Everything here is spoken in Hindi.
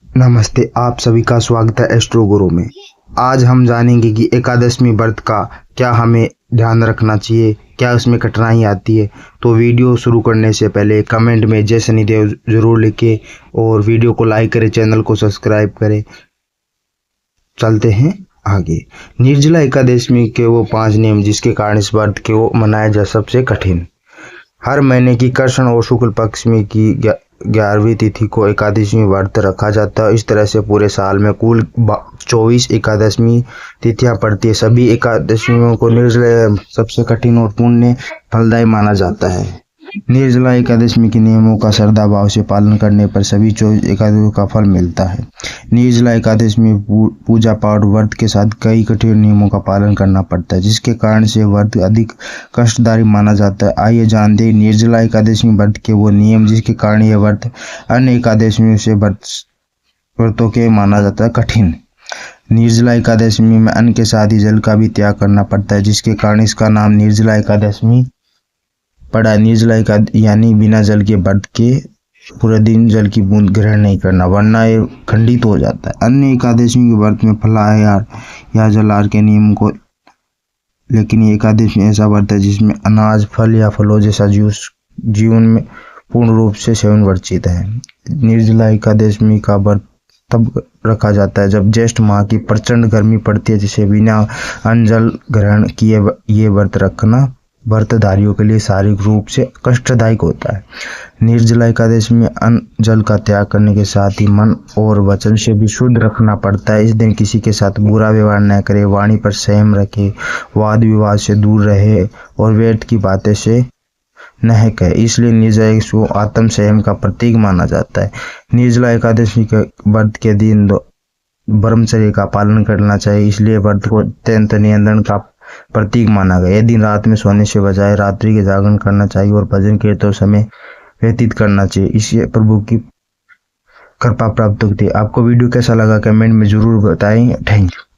नमस्ते, आप सभी का स्वागत है एस्ट्रो गुरु में। आज हम जानेंगे कि एकादशमी व्रत का क्या हमें ध्यान रखना चाहिए, क्या उसमें कठिनाई आती है। तो वीडियो शुरू करने से पहले कमेंट में जय शनिदेव जरूर लिखें और वीडियो को लाइक करें, चैनल को सब्सक्राइब करें। चलते हैं आगे। निर्जला एकादशमी के वो 5 नियम जिसके कारण इस व्रत को मनाया जा सबसे कठिन। हर महीने की कृष्ण और शुक्ल पक्ष में की 11वीं तिथि को एकादशमी व्रत रखा जाता है। इस तरह से पूरे साल में कुल 24 एकादशमी तिथियां पड़ती है। सभी एकादशियों को निर्जला सबसे कठिन और पुण्य फलदायी माना जाता है। निर्जला एकादशमी के नियमों का श्रद्धा भाव से पालन करने पर सभी 24 एकादशियों का फल मिलता है। निर्जला एकादशी में पूजा पाठ व्रत के साथ कई कठिन नियमों का पालन करना पड़ता है, जिसके कारण से व्रत अधिक कष्टदायी माना जाता है। आइए जानते हैं निर्जला एकादशी व्रत के वो नियम जिसके कारण यह व्रत अन्य एकादशियों से व्रतों के माना जाता है कठिन। निर्जला एकादशी में अन्न के साथ ही जल का भी त्याग करना पड़ता है, जिसके कारण इसका नाम निर्जला एकादशी पड़ा। निर्जला यानी बिना जल के व्रत के पूरे दिन जल की बूंद ग्रहण नहीं करना, वरना ये खंडित हो जाता है। अन्य एकादशी के व्रत में फलाहार या जलाहार के नियम को, लेकिन ये एकादशी ऐसा व्रत है जिसमें अनाज, फल या फलों जैसा जीवन में पूर्ण रूप से सेवन वर्जित है। निर्जला एकादशी का व्रत तब रखा जाता है जब ज्येष्ठ माह की प्रचंड गर्मी पड़ती है, जिसे बिना अन्न जल ग्रहण किए ये व्रत रखना व्रतधारियों के लिए शारीरिक रूप से कष्टदायक होता है। निर्जला एकादशी में अन्न जल का त्याग करने के साथ ही मन और वचन से भी शुद्ध रखना पड़ता है। इस दिन किसी के साथ बुरा व्यवहार न करे, वाणी पर संयम रखे, वाद विवाद से दूर रहे और व्यर्थ की बातें से न कहे। इसलिए निर्जला को आत्म संयम का प्रतीक माना जाता है। निर्जला एकादशी के व्रत के दिन ब्रह्मचर्य का पालन करना चाहिए, इसलिए व्रत को अत्यंत नियंत्रण का प्रतीक माना गया। यह दिन रात में सोने से बजाय रात्रि के जागरण करना चाहिए और भजन कीर्तन समय व्यतीत करना चाहिए। इससे प्रभु की कृपा प्राप्त होती है। आपको वीडियो कैसा लगा कमेंट में जरूर बताएं। Thank you.